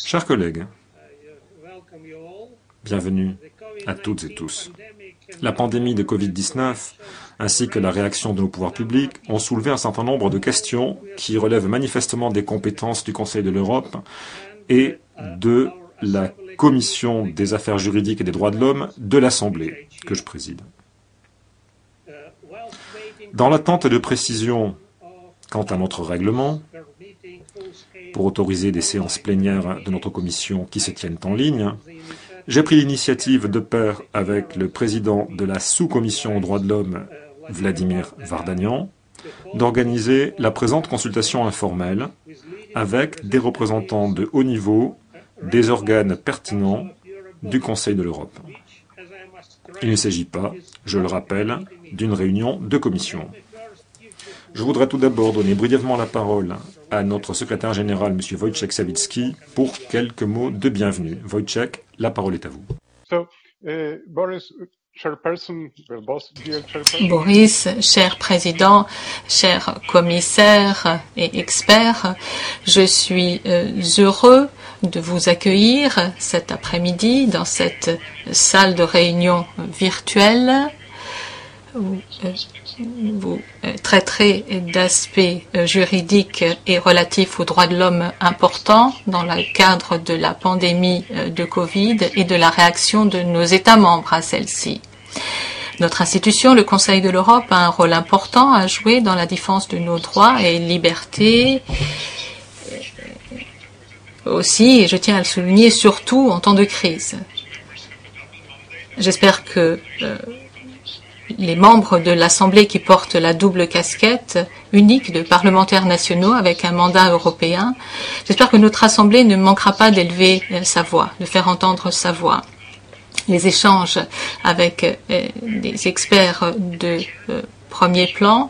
Chers collègues, bienvenue à toutes et tous. La pandémie de Covid-19 ainsi que la réaction de nos pouvoirs publics ont soulevé un certain nombre de questions qui relèvent manifestement des compétences du Conseil de l'Europe et de la Commission des affaires juridiques et des droits de l'homme de l'Assemblée que je préside. Dans l'attente de précisions quant à notre règlement, pour autoriser des séances plénières de notre commission qui se tiennent en ligne, j'ai pris l'initiative de pair avec le président de la sous-commission aux droits de l'homme, Vladimir Vardanyan, d'organiser la présente consultation informelle avec des représentants de haut niveau des organes pertinents du Conseil de l'Europe. Il ne s'agit pas, je le rappelle, d'une réunion de commission. Je voudrais tout d'abord donner brièvement la parole à notre secrétaire général, M. Wojciech Sawicki, pour quelques mots de bienvenue. Wojciech, la parole est à vous. Boris, cher président, cher commissaire et expert, je suis heureux de vous accueillir cet après-midi dans cette salle de réunion virtuelle où vous traiterez d'aspects juridiques et relatifs aux droits de l'homme importants dans le cadre de la pandémie de Covid et de la réaction de nos États membres à celle-ci. Notre institution, le Conseil de l'Europe, a un rôle important à jouer dans la défense de nos droits et libertés. Aussi, et je tiens à le souligner, surtout en temps de crise. J'espère que les membres de l'Assemblée qui portent la double casquette unique de parlementaires nationaux avec un mandat européen, j'espère que notre Assemblée ne manquera pas d'élever sa voix, de faire entendre sa voix. Les échanges avec des experts de premier plan,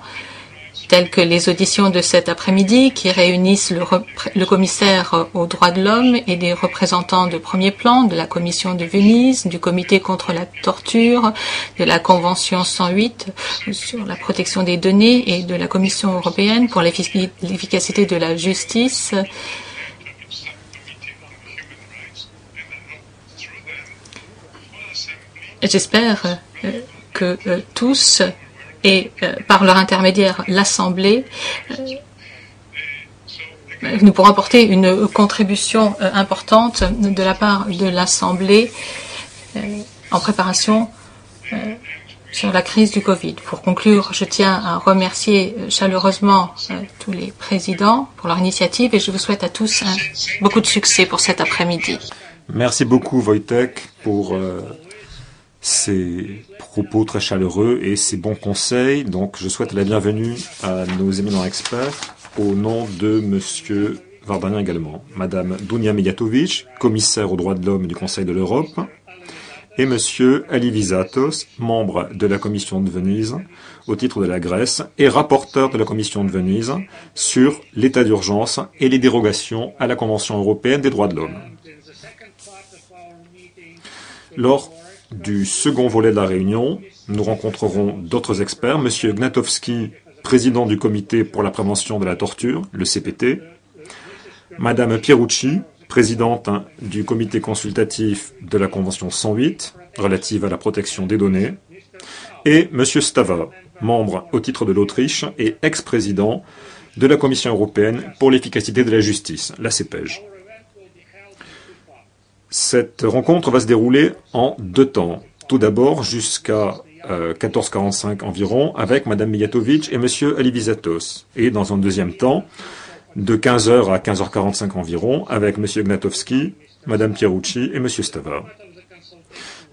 tels que les auditions de cet après-midi qui réunissent le commissaire aux droits de l'homme et des représentants de premier plan de la Commission de Venise, du Comité contre la torture, de la Convention 108 sur la protection des données et de la Commission européenne pour l'efficacité de la justice. J'espère que tous et par leur intermédiaire l'Assemblée, nous pourrons apporter une contribution importante de la part de l'Assemblée en préparation sur la crise du Covid. Pour conclure, je tiens à remercier chaleureusement tous les présidents pour leur initiative et je vous souhaite à tous beaucoup de succès pour cet après-midi. Merci beaucoup, Wojciech, pour ces propos très chaleureux et ces bons conseils. Donc, je souhaite la bienvenue à nos éminents experts au nom de Monsieur Vardanyan également, Madame Dunja Mijatović, commissaire aux droits de l'homme du Conseil de l'Europe, et Monsieur Alivizatos, membre de la Commission de Venise au titre de la Grèce et rapporteur de la Commission de Venise sur l'état d'urgence et les dérogations à la Convention européenne des droits de l'homme. Lors du second volet de la réunion, nous rencontrerons d'autres experts, M. Gnatowski, président du Comité pour la prévention de la torture, le CPT, Mme Pierucci, présidente du Comité consultatif de la Convention 108, relative à la protection des données, et M. Stava, membre au titre de l'Autriche et ex-président de la Commission européenne pour l'efficacité de la justice, la CEPEJ. Cette rencontre va se dérouler en deux temps. Tout d'abord, jusqu'à 14h45 environ, avec Mme Mijatović et M. Alivizatos. Et dans un deuxième temps, de 15h à 15h45 environ, avec M. Gnatowski, Mme Pierucci et M. Stava.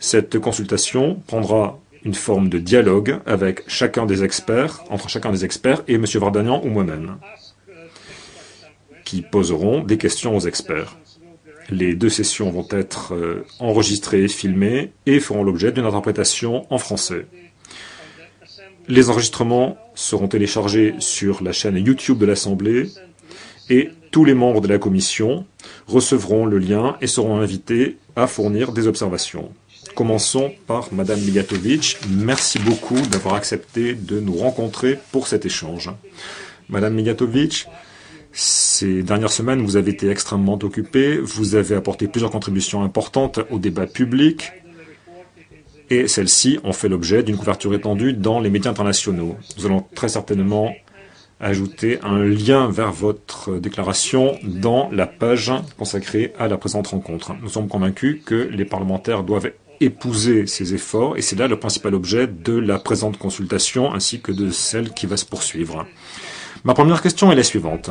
Cette consultation prendra une forme de dialogue avec chacun des experts, entre chacun des experts et M. Vardanyan ou moi-même, qui poseront des questions aux experts. Les deux sessions vont être enregistrées, filmées et feront l'objet d'une interprétation en français. Les enregistrements seront téléchargés sur la chaîne YouTube de l'Assemblée et tous les membres de la Commission recevront le lien et seront invités à fournir des observations. Commençons par Mme Mijatović. Merci beaucoup d'avoir accepté de nous rencontrer pour cet échange. Mme Mijatović, Ces dernières semaines, vous avez été extrêmement occupés, vous avez apporté plusieurs contributions importantes au débat public, et celles-ci ont fait l'objet d'une couverture étendue dans les médias internationaux. Nous allons très certainement ajouter un lien vers votre déclaration dans la page consacrée à la présente rencontre. Nous sommes convaincus que les parlementaires doivent épouser ces efforts, et c'est là le principal objet de la présente consultation, ainsi que de celle qui va se poursuivre. Ma première question est la suivante.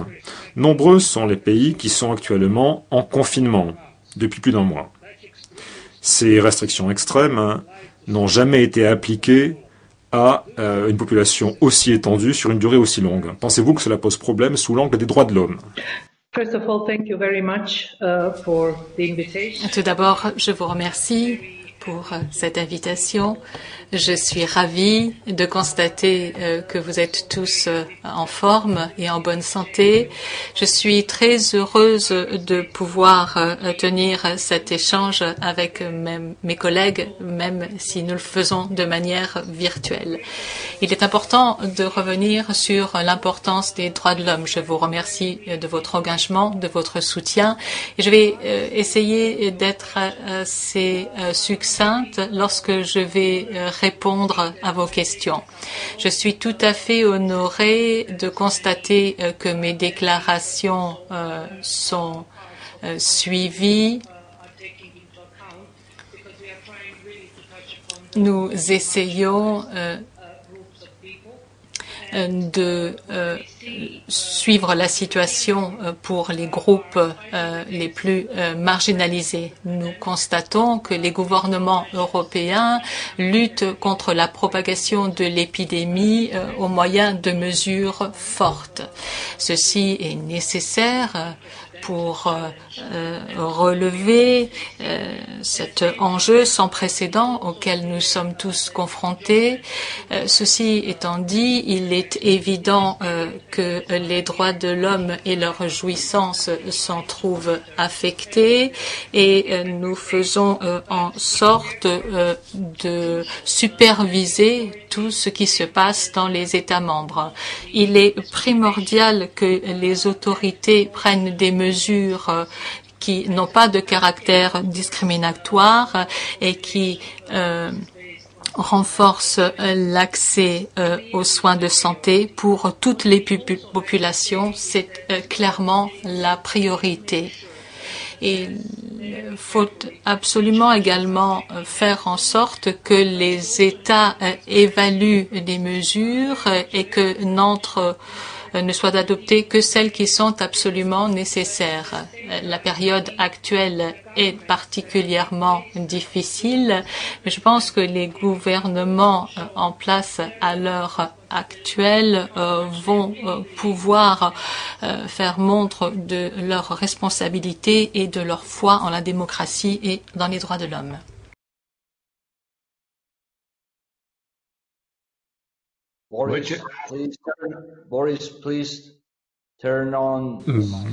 Nombreux sont les pays qui sont actuellement en confinement depuis plus d'un mois. Ces restrictions extrêmes n'ont jamais été appliquées à une population aussi étendue sur une durée aussi longue. Pensez-vous que cela pose problème sous l'angle des droits de l'homme? Tout d'abord, je vous remercie pour cette invitation. Je suis ravie de constater que vous êtes tous en forme et en bonne santé. Je suis très heureuse de pouvoir tenir cet échange avec mes collègues, même si nous le faisons de manière virtuelle. Il est important de revenir sur l'importance des droits de l'homme. Je vous remercie de votre engagement, de votre soutien, et je vais essayer d'être assez succincte lorsque je vais répondre à vos questions. Je suis tout à fait honorée de constater que mes déclarations sont suivies. Nous essayons de suivre la situation pour les groupes les plus marginalisés. Nous constatons que les gouvernements européens luttent contre la propagation de l'épidémie au moyen de mesures fortes. Ceci est nécessaire pour relever cet enjeu sans précédent auquel nous sommes tous confrontés. Ceci étant dit, il est évident que les droits de l'homme et leurs jouissances s'en trouvent affectés, et nous faisons en sorte de superviser tout ce qui se passe dans les États membres. Il est primordial que les autorités prennent des mesures qui n'ont pas de caractère discriminatoire et qui renforcent l'accès aux soins de santé pour toutes les populations. C'est clairement la priorité. Il faut absolument également faire en sorte que les États évaluent les mesures et que ne soient adoptées que celles qui sont absolument nécessaires. La période actuelle est particulièrement difficile, mais je pense que les gouvernements en place à l'heure actuelle vont pouvoir faire montre de leur responsabilité et de leur foi en la démocratie et dans les droits de l'homme.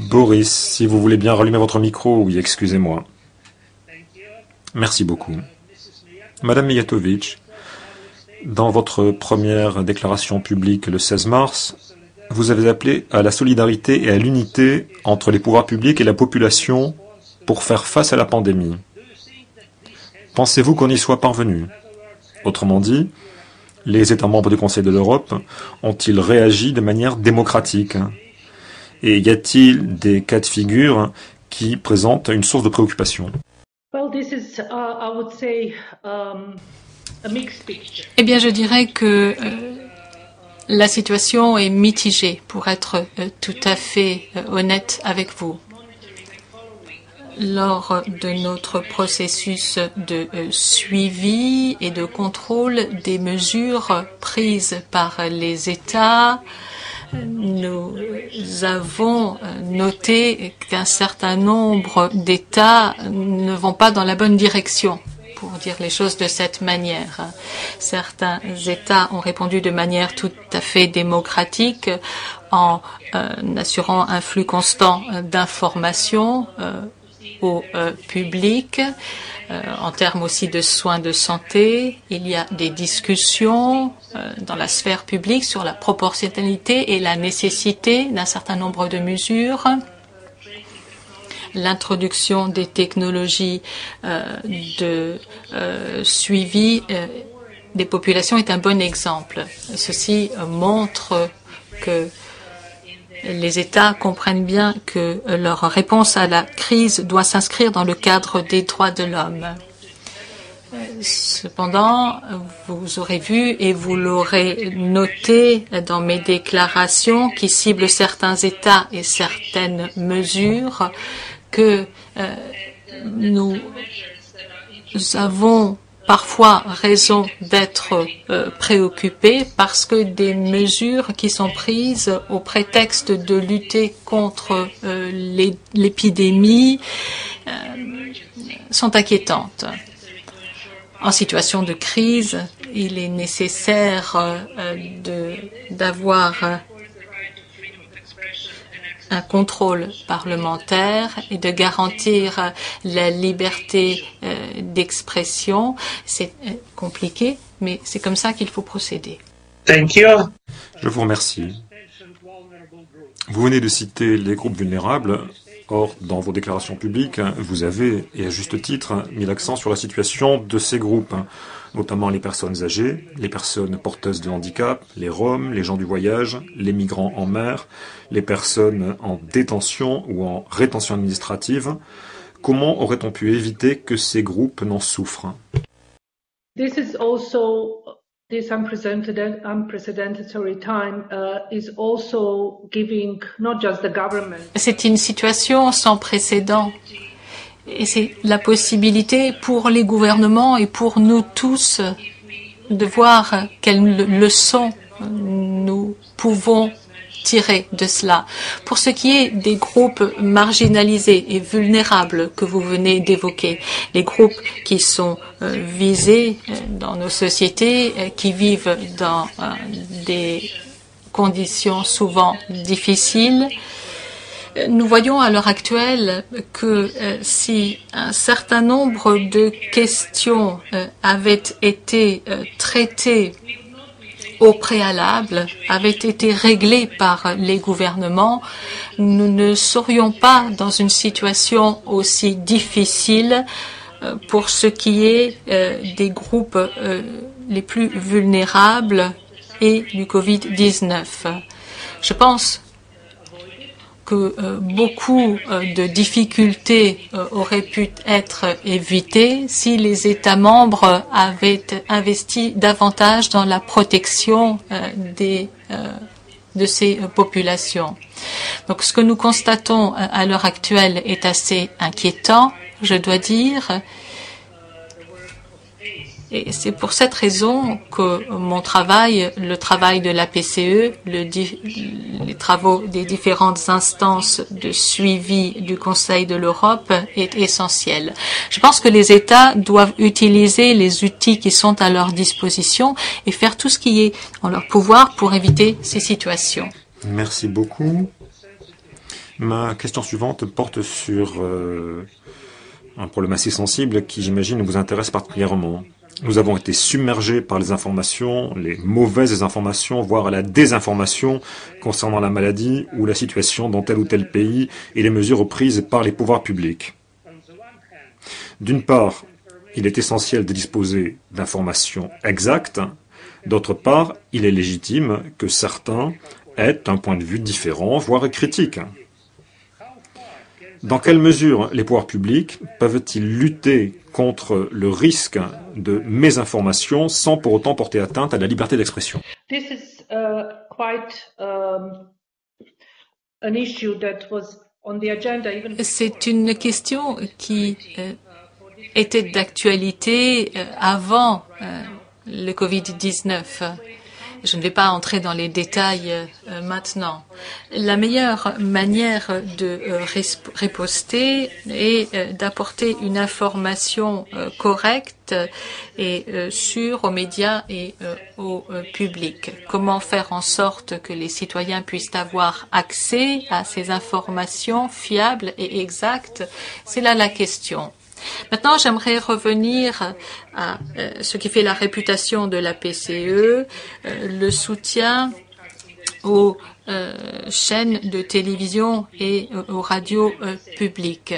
Boris, si vous voulez bien rallumer votre micro, oui, excusez-moi. Merci beaucoup. Madame Mijatović, dans votre première déclaration publique le 16 mars, vous avez appelé à la solidarité et à l'unité entre les pouvoirs publics et la population pour faire face à la pandémie. Pensez-vous qu'on y soit parvenu? Autrement dit, les États membres du Conseil de l'Europe ont-ils réagi de manière démocratique? Et y a-t-il des cas de figure qui présentent une source de préoccupation? Eh bien, je dirais que la situation est mitigée, pour être tout à fait honnête avec vous. Lors de notre processus de suivi et de contrôle des mesures prises par les États, nous avons noté qu'un certain nombre d'États ne vont pas dans la bonne direction, pour dire les choses de cette manière. Certains États ont répondu de manière tout à fait démocratique en assurant un flux constant d'informations au public, en termes aussi de soins de santé. Il y a des discussions dans la sphère publique sur la proportionnalité et la nécessité d'un certain nombre de mesures. L'introduction des technologies de suivi des populations est un bon exemple. Ceci montre que les États comprennent bien que leur réponse à la crise doit s'inscrire dans le cadre des droits de l'homme. Cependant, vous aurez vu et vous l'aurez noté dans mes déclarations qui ciblent certains États et certaines mesures que nous avons parfois raison d'être préoccupés parce que des mesures qui sont prises au prétexte de lutter contre l'épidémie sont inquiétantes. En situation de crise, il est nécessaire d'avoir un contrôle parlementaire et de garantir la liberté d'expression. C'est compliqué, mais c'est comme ça qu'il faut procéder. Thank you. Je vous remercie. Vous venez de citer les groupes vulnérables. Or, dans vos déclarations publiques, vous avez, et à juste titre, mis l'accent sur la situation de ces groupes, notamment les personnes âgées, les personnes porteuses de handicap, les Roms, les gens du voyage, les migrants en mer, les personnes en détention ou en rétention administrative. Comment aurait-on pu éviter que ces groupes n'en souffrent? This unprecedentary time is also giving not just the government. C'est une situation sans précédent. Et c'est la possibilité pour les gouvernements et pour nous tous de voir quelles leçons nous pouvons tirer de cela. Pour ce qui est des groupes marginalisés et vulnérables que vous venez d'évoquer, les groupes qui sont visés dans nos sociétés, qui vivent dans des conditions souvent difficiles, nous voyons à l'heure actuelle que si un certain nombre de questions avaient été traitées au préalable, avaient été réglées par les gouvernements, nous ne serions pas dans une situation aussi difficile pour ce qui est des groupes les plus vulnérables et du Covid-19. Je pense que beaucoup de difficultés auraient pu être évitées si les États membres avaient investi davantage dans la protection de ces populations. Donc, ce que nous constatons à l'heure actuelle est assez inquiétant, je dois dire. Et c'est pour cette raison que mon travail, le travail de la PCE, les travaux des différentes instances de suivi du Conseil de l'Europe est essentiel. Je pense que les États doivent utiliser les outils qui sont à leur disposition et faire tout ce qui est en leur pouvoir pour éviter ces situations. Merci beaucoup. Ma question suivante porte sur un problème assez sensible qui, j'imagine, vous intéresse particulièrement. Nous avons été submergés par les informations, les mauvaises informations, voire la désinformation concernant la maladie ou la situation dans tel ou tel pays et les mesures prises par les pouvoirs publics. D'une part, il est essentiel de disposer d'informations exactes. D'autre part, il est légitime que certains aient un point de vue différent, voire critique. Dans quelle mesure les pouvoirs publics peuvent-ils lutter contre le risque de mésinformation sans pour autant porter atteinte à la liberté d'expression? C'est une question qui était d'actualité avant le Covid-19. Je ne vais pas entrer dans les détails maintenant. La meilleure manière de riposter est d'apporter une information correcte et sûre aux médias et au public. Comment faire en sorte que les citoyens puissent avoir accès à ces informations fiables et exactes? C'est là la question. Maintenant, j'aimerais revenir à ce qui fait la réputation de la PCE, le soutien aux chaînes de télévision et aux radios publiques.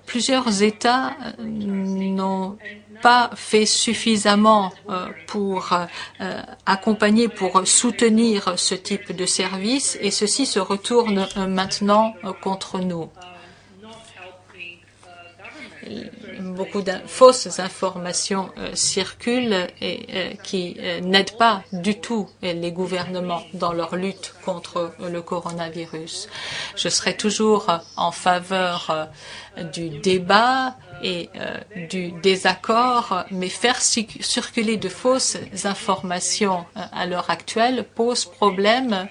Plusieurs États n'ont pas fait suffisamment pour accompagner, pour soutenir ce type de service, et ceci se retourne maintenant contre nous. Beaucoup de fausses informations circulent et qui n'aident pas du tout les gouvernements dans leur lutte contre le coronavirus. Je serai toujours en faveur du débat et du désaccord, mais faire circuler de fausses informations à l'heure actuelle pose problème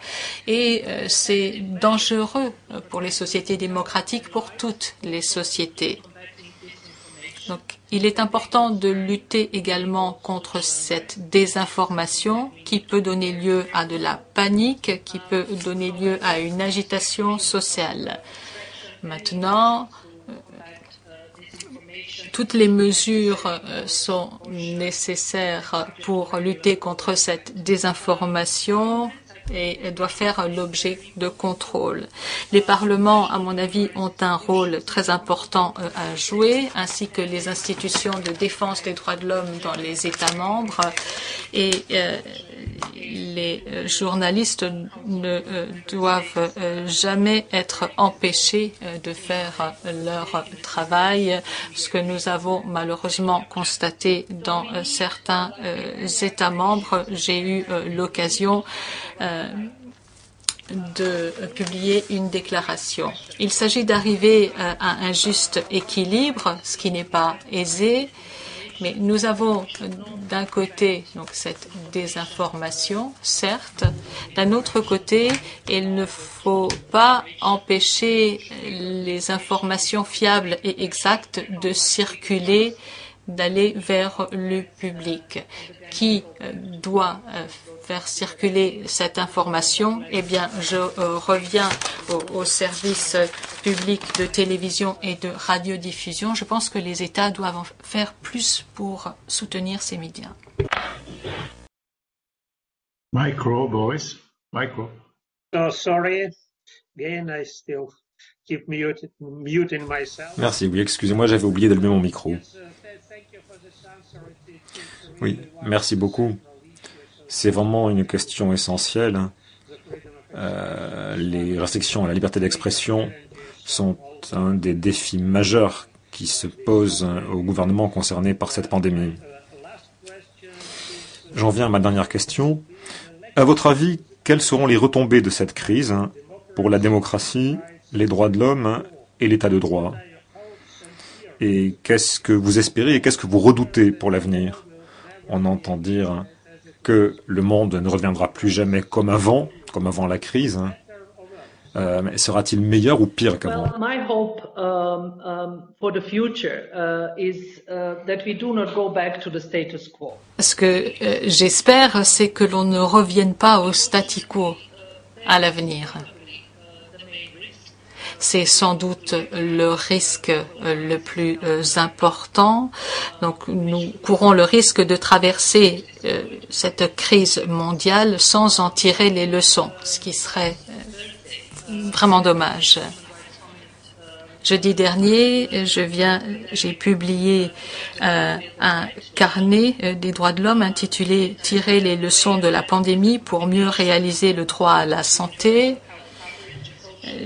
et c'est dangereux pour les sociétés démocratiques, pour toutes les sociétés. Donc, il est important de lutter également contre cette désinformation qui peut donner lieu à de la panique, qui peut donner lieu à une agitation sociale. Maintenant, toutes les mesures sont nécessaires pour lutter contre cette désinformation et doit faire l'objet de contrôle. Les parlements, à mon avis, ont un rôle très important à jouer, ainsi que les institutions de défense des droits de l'homme dans les États membres. Et les journalistes ne doivent jamais être empêchés de faire leur travail, ce que nous avons malheureusement constaté dans certains États membres. J'ai eu l'occasion de publier une déclaration. Il s'agit d'arriver à un juste équilibre, ce qui n'est pas aisé, mais nous avons d'un côté donc cette désinformation, certes. D'un autre côté, il ne faut pas empêcher les informations fiables et exactes de circuler, d'aller vers le public. Qui doit faire circuler cette information? Eh bien, je reviens au service public de télévision et de radiodiffusion. Je pense que les États doivent en faire plus pour soutenir ces médias. Micro, boys. Micro. Oh, sorry. Again, I still keep muting myself. Merci, oui, excusez-moi, j'avais oublié d'allumer mon micro. Oui, merci beaucoup. C'est vraiment une question essentielle. Les restrictions à la liberté d'expression sont un des défis majeurs qui se posent au gouvernement concerné par cette pandémie. J'en viens à ma dernière question. À votre avis, quelles seront les retombées de cette crise pour la démocratie, les droits de l'homme et l'état de droit? Et qu'est-ce que vous espérez et qu'est-ce que vous redoutez pour l'avenir? On entend dire que le monde ne reviendra plus jamais comme avant la crise. Mais sera-t-il meilleur ou pire qu'avant? My hope for the future is that we do not go back to the status quo. Ce que j'espère, c'est que l'on ne revienne pas au statu quo à l'avenir. C'est sans doute le risque le plus important. Donc, nous courons le risque de traverser cette crise mondiale sans en tirer les leçons, ce qui serait vraiment dommage. Jeudi dernier, j'ai publié un carnet des droits de l'homme intitulé « Tirer les leçons de la pandémie pour mieux réaliser le droit à la santé ».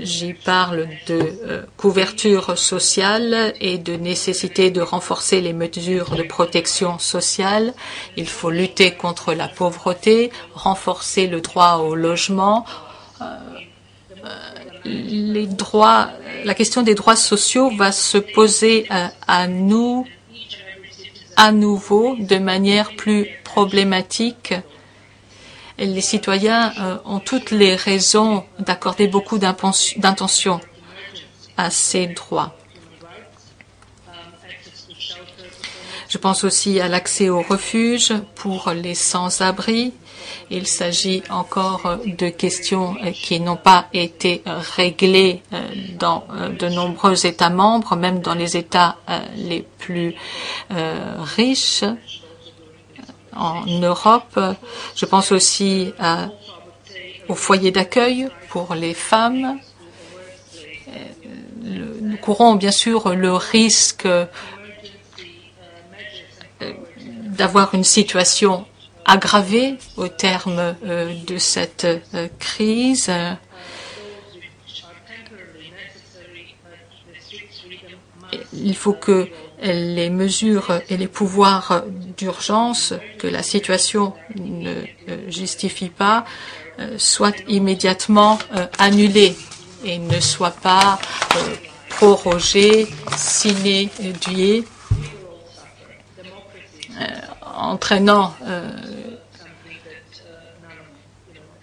J'y parle de couverture sociale et de nécessité de renforcer les mesures de protection sociale. Il faut lutter contre la pauvreté, renforcer le droit au logement. La question des droits sociaux va se poser à nous à nouveau de manière plus problématique, les citoyens ont toutes les raisons d'accorder beaucoup d'intention à ces droits. Je pense aussi à l'accès au refuge pour les sans-abri. Il s'agit encore de questions qui n'ont pas été réglées dans de nombreux États membres, même dans les États les plus riches en Europe. Je pense aussi au foyer d'accueil pour les femmes. Nous courons bien sûr le risque d'avoir une situation aggravée au terme de cette crise. Il faut que les mesures et les pouvoirs d'urgence que la situation ne justifie pas soient immédiatement annulés et ne soient pas prorogés sine die, entraînant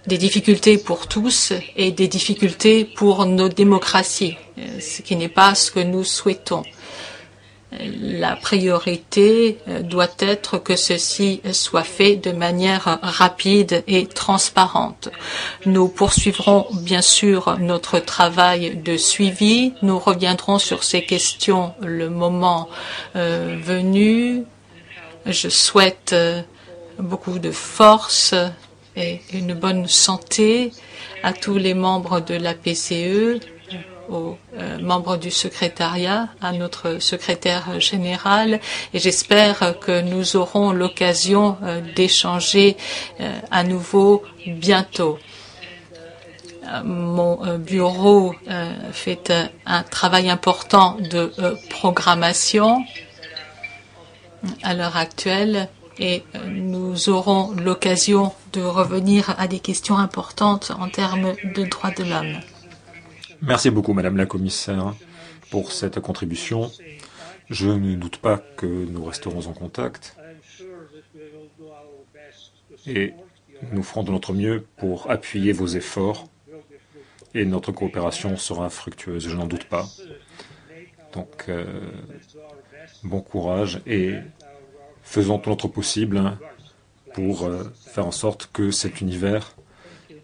des difficultés pour tous et des difficultés pour nos démocraties, ce qui n'est pas ce que nous souhaitons. La priorité doit être que ceci soit fait de manière rapide et transparente. Nous poursuivrons bien sûr notre travail de suivi. Nous reviendrons sur ces questions le moment venu. Je souhaite beaucoup de force et une bonne santé à tous les membres de la PCE, aux membres du secrétariat, à notre secrétaire général, et j'espère que nous aurons l'occasion d'échanger à nouveau bientôt. Mon bureau fait un travail important de programmation à l'heure actuelle et nous aurons l'occasion de revenir à des questions importantes en termes de droits de l'homme. Merci beaucoup, Madame la Commissaire, pour cette contribution. Je ne doute pas que nous resterons en contact et nous ferons de notre mieux pour appuyer vos efforts et notre coopération sera fructueuse, je n'en doute pas. Donc, bon courage et faisons tout notre possible pour faire en sorte que cet univers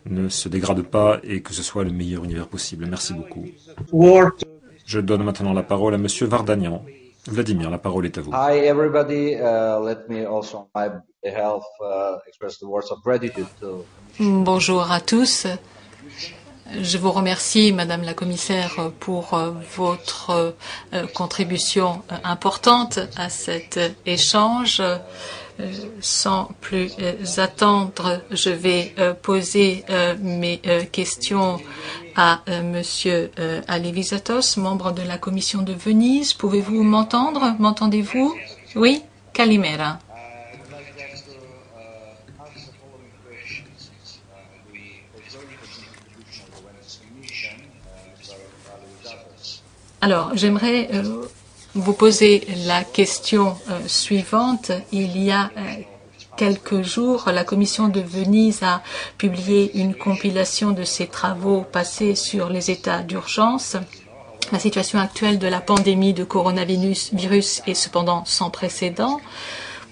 ne se dégrade pas et que ce soit le meilleur univers possible. Merci beaucoup. Je donne maintenant la parole à Monsieur Vardanian. Vladimir, la parole est à vous. Hi everybody, let me also on my behalf express the words of gratitude to... Bonjour à tous. Je vous remercie, Madame la Commissaire, pour votre contribution importante à cet échange. Sans plus attendre, je vais poser mes questions à Monsieur Alivisatos, membre de la Commission de Venise. Pouvez-vous m'entendre? M'entendez-vous? Oui? Kalimera. Alors, j'aimerais vous poser la question suivante. Il y a quelques jours, la Commission de Venise a publié une compilation de ses travaux passés sur les états d'urgence. La situation actuelle de la pandémie de coronavirus est cependant sans précédent.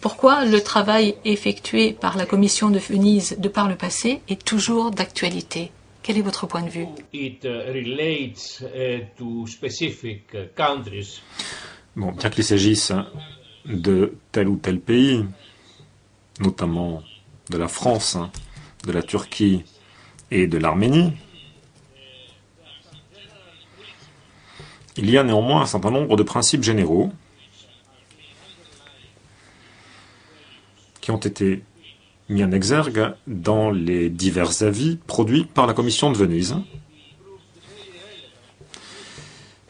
Pourquoi le travail effectué par la Commission de Venise de par le passé est toujours d'actualité? Quel est votre point de vue? Bon, bien qu'il s'agisse de tel ou tel pays, notamment de la France, de la Turquie et de l'Arménie, il y a néanmoins un certain nombre de principes généraux qui ont été mis en exergue dans les divers avis produits par la Commission de Venise,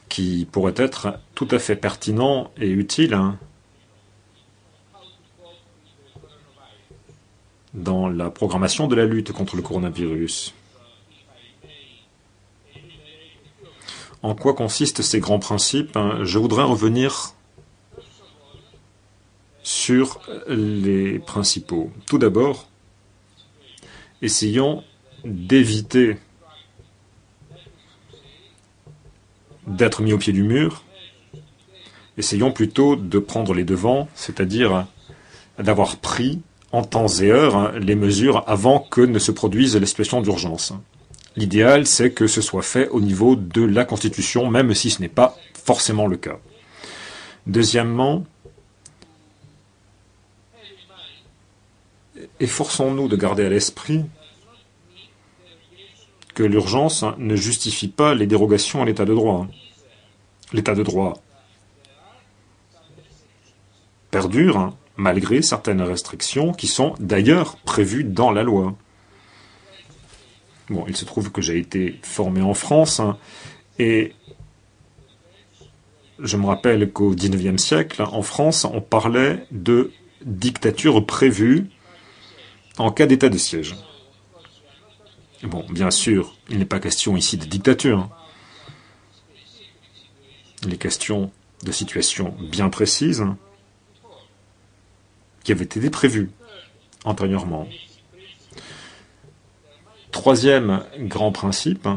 qui pourraient être tout à fait pertinents et utiles dans la programmation de la lutte contre le coronavirus. En quoi consistent ces grands principes? Je voudrais revenir sur les principaux. Tout d'abord, essayons d'éviter d'être mis au pied du mur. Essayons plutôt de prendre les devants, c'est-à-dire d'avoir pris en temps et heure les mesures avant que ne se produisent les situations d'urgence. L'idéal, c'est que ce soit fait au niveau de la Constitution, même si ce n'est pas forcément le cas. Deuxièmement, efforçons-nous de garder à l'esprit que l'urgence ne justifie pas les dérogations à l'état de droit. L'état de droit perdure malgré certaines restrictions qui sont d'ailleurs prévues dans la loi. Bon, il se trouve que j'ai été formé en France et je me rappelle qu'au XIXe siècle, en France, on parlait de dictature prévue en cas d'état de siège. Bon, bien sûr, il n'est pas question ici de dictature. Il est question de situations bien précises qui avaient été prévues antérieurement. Troisième grand principe,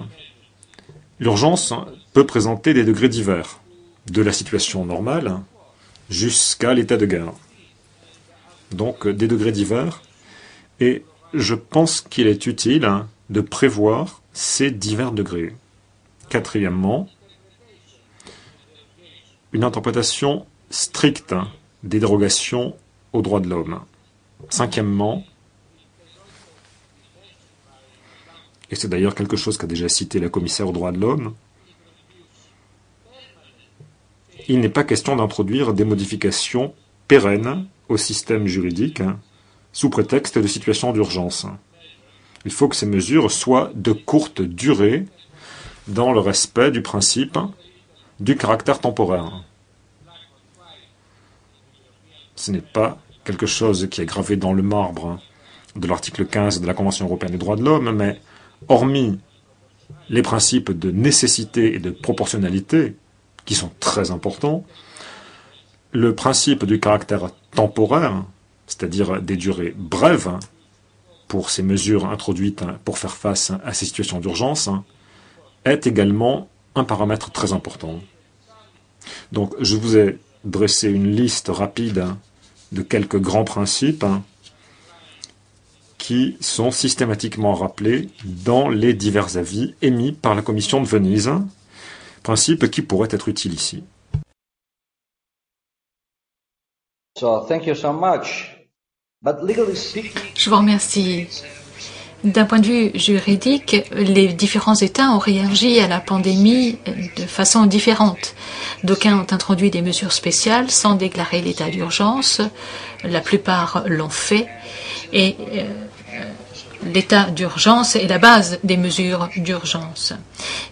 l'urgence peut présenter des degrés divers, de la situation normale jusqu'à l'état de guerre. Donc des degrés divers, et je pense qu'il est utile de prévoir ces divers degrés. Quatrièmement, une interprétation stricte des dérogations aux droits de l'homme. Cinquièmement, et c'est d'ailleurs quelque chose qu'a déjà cité la commissaire aux droits de l'homme, il n'est pas question d'introduire des modifications pérennes au système juridique sous prétexte de situation d'urgence. Il faut que ces mesures soient de courte durée dans le respect du principe du caractère temporaire. Ce n'est pas quelque chose qui est gravé dans le marbre de l'article 15 de la Convention européenne des droits de l'homme, mais hormis les principes de nécessité et de proportionnalité, qui sont très importants, le principe du caractère temporaire, c'est-à-dire des durées brèves pour ces mesures introduites pour faire face à ces situations d'urgence, est également un paramètre très important. Donc, je vous ai dressé une liste rapide de quelques grands principes qui sont systématiquement rappelés dans les divers avis émis par la Commission de Venise, principes qui pourraient être utiles ici. Thank you so much. But legally speaking, Je vous remercie. D'un point de vue juridique, les différents États ont réagi à la pandémie de façon différente. D'aucuns ont introduit des mesures spéciales sans déclarer l'état d'urgence. La plupart l'ont fait. Et l'état d'urgence est la base des mesures d'urgence.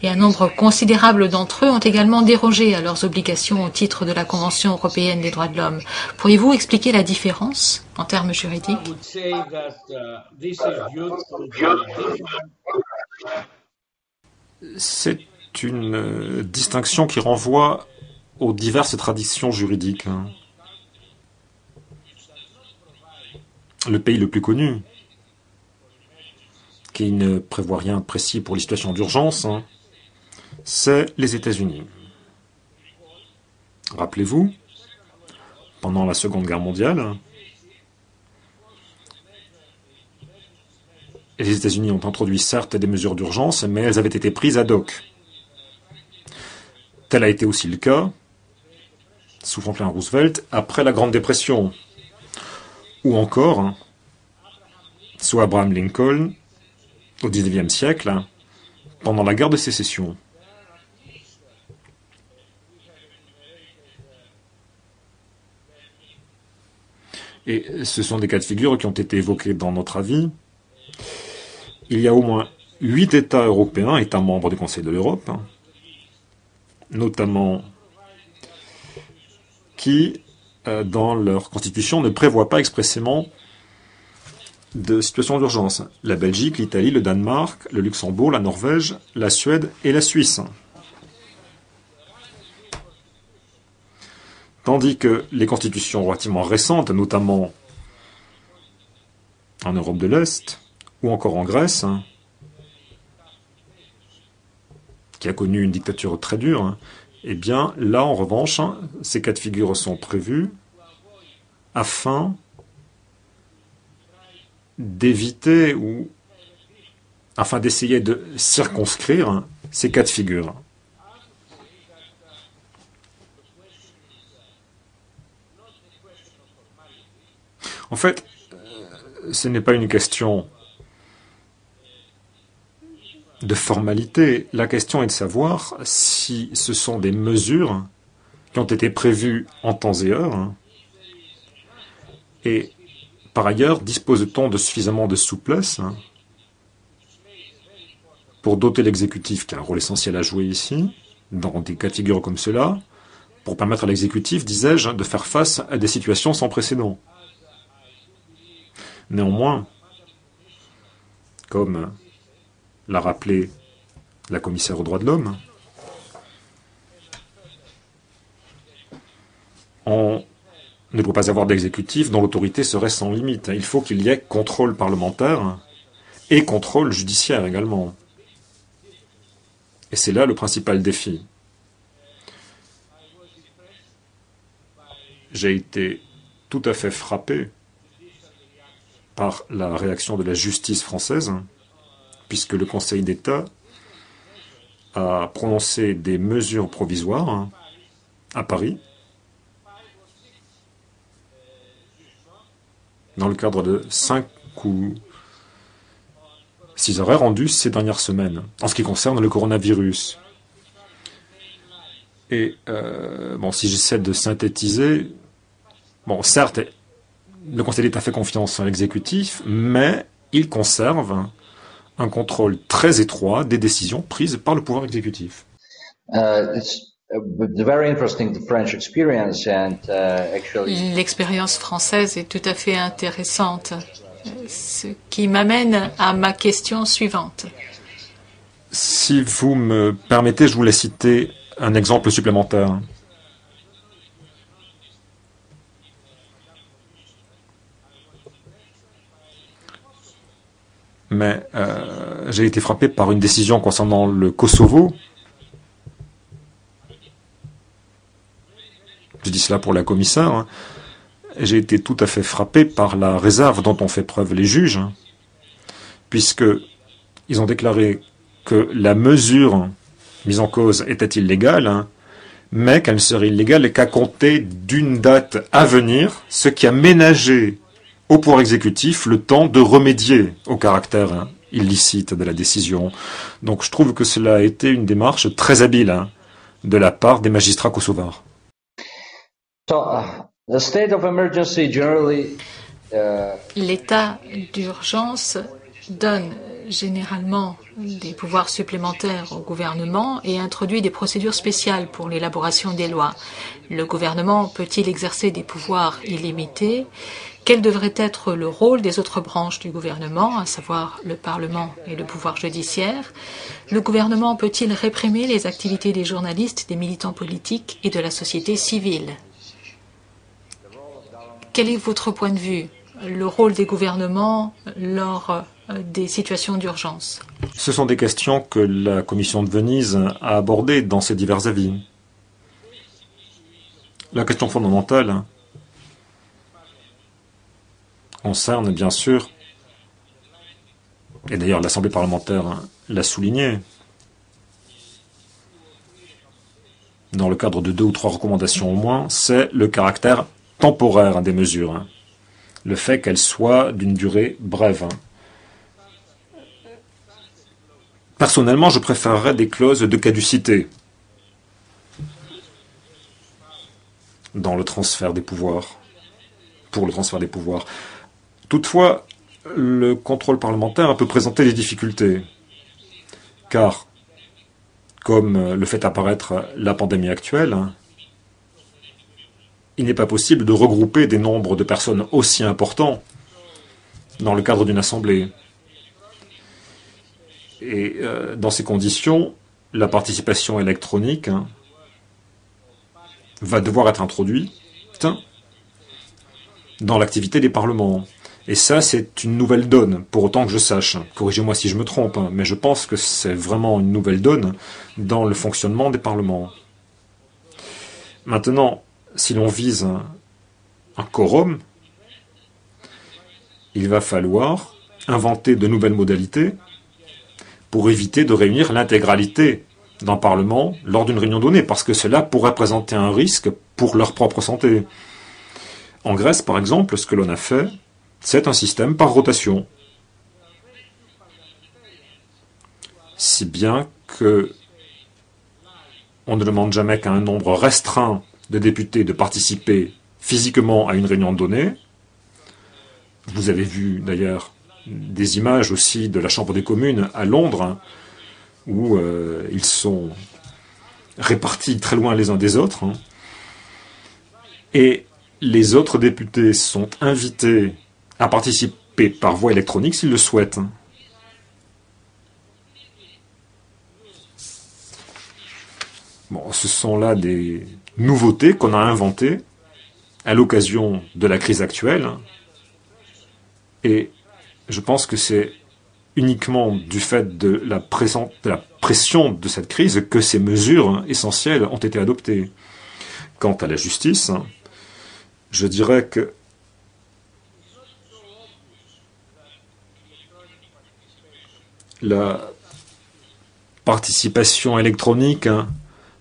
Et un nombre considérable d'entre eux ont également dérogé à leurs obligations au titre de la Convention européenne des droits de l'homme. Pourriez-vous expliquer la différence en termes juridiques? C'est une distinction qui renvoie aux diverses traditions juridiques. Le pays le plus connu, qui ne prévoit rien de précis pour les situations d'urgence, c'est les États-Unis. Rappelez-vous, pendant la Seconde Guerre mondiale, les États-Unis ont introduit certes des mesures d'urgence, mais elles avaient été prises ad hoc. Tel a été aussi le cas, sous Franklin Roosevelt, après la Grande Dépression, ou encore sous Abraham Lincoln, au XIXe siècle, pendant la guerre de sécession. Et ce sont des cas de figure qui ont été évoqués dans notre avis. Il y a au moins 8 États européens, États membres du Conseil de l'Europe, notamment qui, dans leur constitution, ne prévoient pas expressément de situation d'urgence. La Belgique, l'Italie, le Danemark, le Luxembourg, la Norvège, la Suède et la Suisse. Tandis que les constitutions relativement récentes, notamment en Europe de l'Est, ou encore en Grèce, qui a connu une dictature très dure, eh bien, là, en revanche, ces cas de figure sont prévus afin d'éviter ou afin d'essayer de circonscrire ces cas de figure. En fait, ce n'est pas une question de formalité. La question est de savoir si ce sont des mesures qui ont été prévues en temps et heure. Et par ailleurs, dispose-t-on de suffisamment de souplesse pour doter l'exécutif, qui a un rôle essentiel à jouer ici, dans des cas de figure comme cela, pour permettre à l'exécutif, disais-je, de faire face à des situations sans précédent. Néanmoins, comme l'a rappelé la commissaire aux droits de l'homme, on ne doit pas avoir d'exécutif dont l'autorité serait sans limite. Il faut qu'il y ait contrôle parlementaire et contrôle judiciaire également. Et c'est là le principal défi. J'ai été tout à fait frappé par la réaction de la justice française, puisque le Conseil d'État a prononcé des mesures provisoires à Paris, dans le cadre de 5 ou 6 arrêts rendus ces dernières semaines, en ce qui concerne le coronavirus. Et, si j'essaie de synthétiser, certes, le Conseil d'État fait confiance à l'exécutif, mais il conserve un contrôle très étroit des décisions prises par le pouvoir exécutif. L'expérience française est tout à fait intéressante, ce qui m'amène à ma question suivante. Si vous me permettez, je voulais citer un exemple supplémentaire. Mais j'ai été frappé par une décision concernant le Kosovo. Je dis cela pour la commissaire. J'ai été tout à fait frappé par la réserve dont ont fait preuve les juges, puisqu'ils ont déclaré que la mesure mise en cause était illégale, mais qu'elle ne serait illégale qu'à compter d'une date à venir, ce qui a ménagé au pouvoir exécutif le temps de remédier au caractère illicite de la décision. Donc je trouve que cela a été une démarche très habile de la part des magistrats kosovars. L'état d'urgence donne généralement des pouvoirs supplémentaires au gouvernement et introduit des procédures spéciales pour l'élaboration des lois. Le gouvernement peut-il exercer des pouvoirs illimités? Quel devrait être le rôle des autres branches du gouvernement, à savoir le Parlement et le pouvoir judiciaire? Le gouvernement peut-il réprimer les activités des journalistes, des militants politiques et de la société civile? Quel est votre point de vue? Le rôle des gouvernements lors des situations d'urgence? Ce sont des questions que la Commission de Venise a abordées dans ses divers avis. La question fondamentale concerne bien sûr, et d'ailleurs l'Assemblée parlementaire l'a souligné, dans le cadre de 2 ou 3 recommandations au moins, c'est le caractère temporaire des mesures, le fait qu'elles soient d'une durée brève. Personnellement, je préférerais des clauses de caducité dans le transfert des pouvoirs, pour le transfert des pouvoirs. Toutefois, le contrôle parlementaire peut présenter des difficultés, car, comme le fait apparaître la pandémie actuelle, il n'est pas possible de regrouper des nombres de personnes aussi importants dans le cadre d'une assemblée. Et dans ces conditions, la participation électronique va devoir être introduite dans l'activité des parlements. Et ça, c'est une nouvelle donne, pour autant que je sache. Corrigez-moi si je me trompe, hein, mais je pense que c'est vraiment une nouvelle donne dans le fonctionnement des parlements. Maintenant, si l'on vise un quorum, il va falloir inventer de nouvelles modalités pour éviter de réunir l'intégralité d'un Parlement lors d'une réunion donnée, parce que cela pourrait présenter un risque pour leur propre santé. En Grèce, par exemple, ce que l'on a fait, c'est un système par rotation. Si bien que on ne demande jamais qu'à un nombre restreint de députés de participer physiquement à une réunion donnée. Vous avez vu d'ailleurs des images aussi de la Chambre des communes à Londres, hein, où ils sont répartis très loin les uns des autres. Hein, et les autres députés sont invités à participer par voie électronique s'ils le souhaitent. Bon, ce sont là des nouveautés qu'on a inventées à l'occasion de la crise actuelle. Et je pense que c'est uniquement du fait de la pression de cette crise que ces mesures essentielles ont été adoptées. Quant à la justice, je dirais que la participation électronique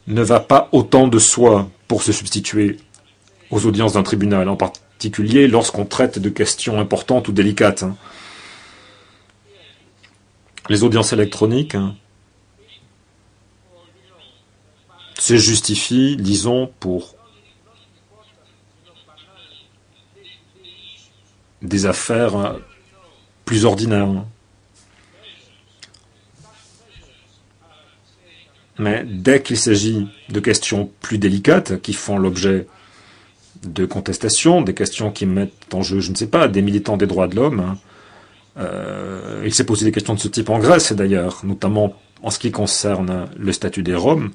ne va pas autant de soi pour se substituer aux audiences d'un tribunal, en particulier lorsqu'on traite de questions importantes ou délicates. Les audiences électroniques se justifient, disons, pour des affaires plus ordinaires. Mais dès qu'il s'agit de questions plus délicates qui font l'objet de contestations, des questions qui mettent en jeu, je ne sais pas, des militants des droits de l'homme, il s'est posé des questions de ce type en Grèce d'ailleurs, notamment en ce qui concerne le statut des Roms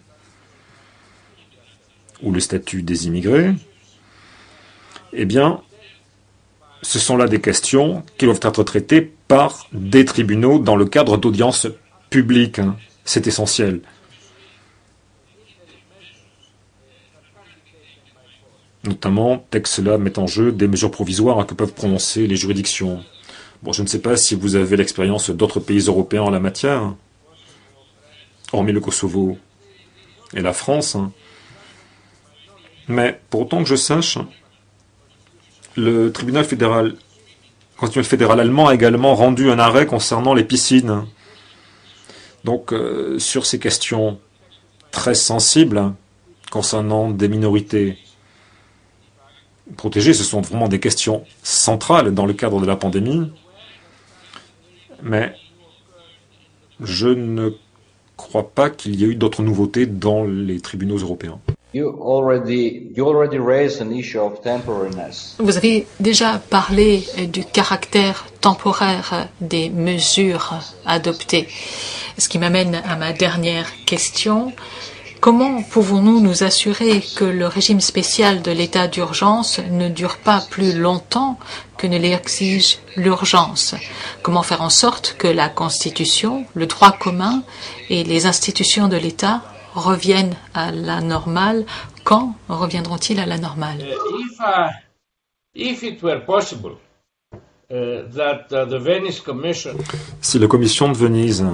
ou le statut des immigrés. Eh bien, ce sont là des questions qui doivent être traitées par des tribunaux dans le cadre d'audiences publiques. C'est essentiel. Notamment, dès que cela met en jeu des mesures provisoires que peuvent prononcer les juridictions. Bon, je ne sais pas si vous avez l'expérience d'autres pays européens en la matière, hormis le Kosovo et la France. Mais pour autant que je sache, le tribunal fédéral, constitutionnel fédéral allemand a également rendu un arrêt concernant les piscines. Donc, sur ces questions très sensibles concernant des minorités protégées, ce sont vraiment des questions centrales dans le cadre de la pandémie. Mais je ne crois pas qu'il y ait eu d'autres nouveautés dans les tribunaux européens. Vous avez déjà parlé du caractère temporaire des mesures adoptées, ce qui m'amène à ma dernière question. Comment pouvons-nous nous assurer que le régime spécial de l'état d'urgence ne dure pas plus longtemps que ne l'exige l'urgence? Comment faire en sorte que la Constitution, le droit commun et les institutions de l'État reviennent à la normale? Quand reviendront-ils à la normale? Si la Commission de Venise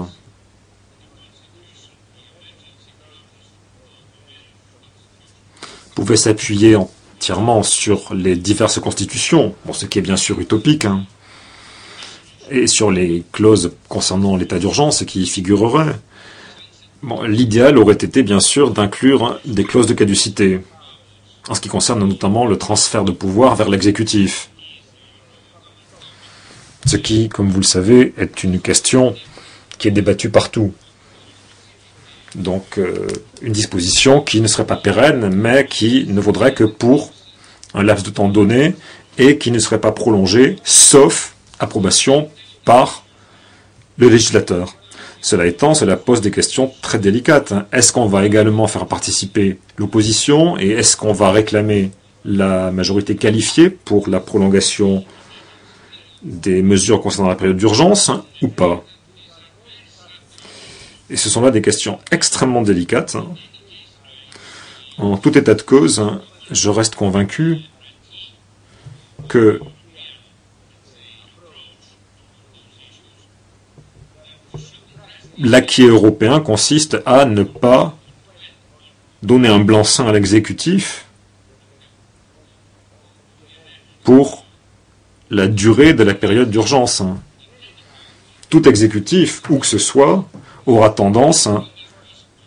pouvait s'appuyer entièrement sur les diverses constitutions, bon, ce qui est bien sûr utopique, et sur les clauses concernant l'état d'urgence qui y figureraient, bon, l'idéal aurait été bien sûr d'inclure des clauses de caducité, en ce qui concerne notamment le transfert de pouvoir vers l'exécutif. Ce qui, comme vous le savez, est une question qui est débattue partout. Donc, une disposition qui ne serait pas pérenne, mais qui ne vaudrait que pour un laps de temps donné et qui ne serait pas prolongée, sauf approbation par le législateur. Cela étant, cela pose des questions très délicates. Est-ce qu'on va également faire participer l'opposition et est-ce qu'on va réclamer la majorité qualifiée pour la prolongation des mesures concernant la période d'urgence ou pas? Et ce sont là des questions extrêmement délicates. En tout état de cause, je reste convaincu que l'acquis européen consiste à ne pas donner un blanc-seing à l'exécutif pour la durée de la période d'urgence. Tout exécutif, où que ce soit, aura tendance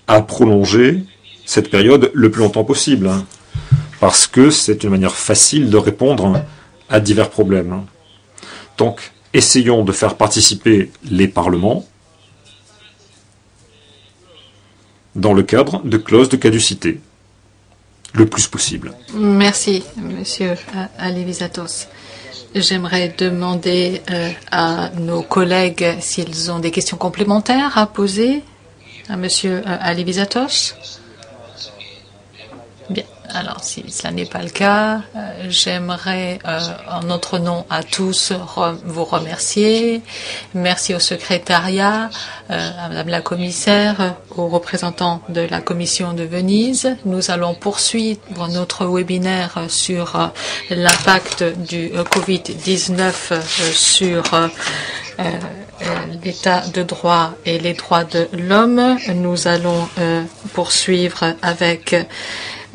à prolonger cette période le plus longtemps possible, parce que c'est une manière facile de répondre à divers problèmes. Donc, essayons de faire participer les parlements dans le cadre de clauses de caducité, le plus possible. Merci, Monsieur Alivisatos. J'aimerais demander à nos collègues s'ils ont des questions complémentaires à poser à Monsieur Alivisatos. Bien. Alors, si cela n'est pas le cas, j'aimerais, en notre nom à tous, vous remercier. Merci au secrétariat, à Madame la commissaire, aux représentants de la Commission de Venise. Nous allons poursuivre notre webinaire sur l'impact du Covid-19 sur l'état de droit et les droits de l'homme. Nous allons poursuivre avec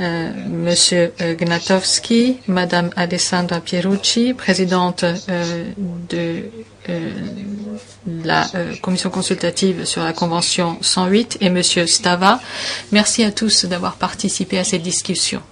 Monsieur Gnatowski, Madame Alessandra Pierucci, présidente de la commission consultative sur la Convention 108, et Monsieur Stava. Merci à tous d'avoir participé à cette discussion.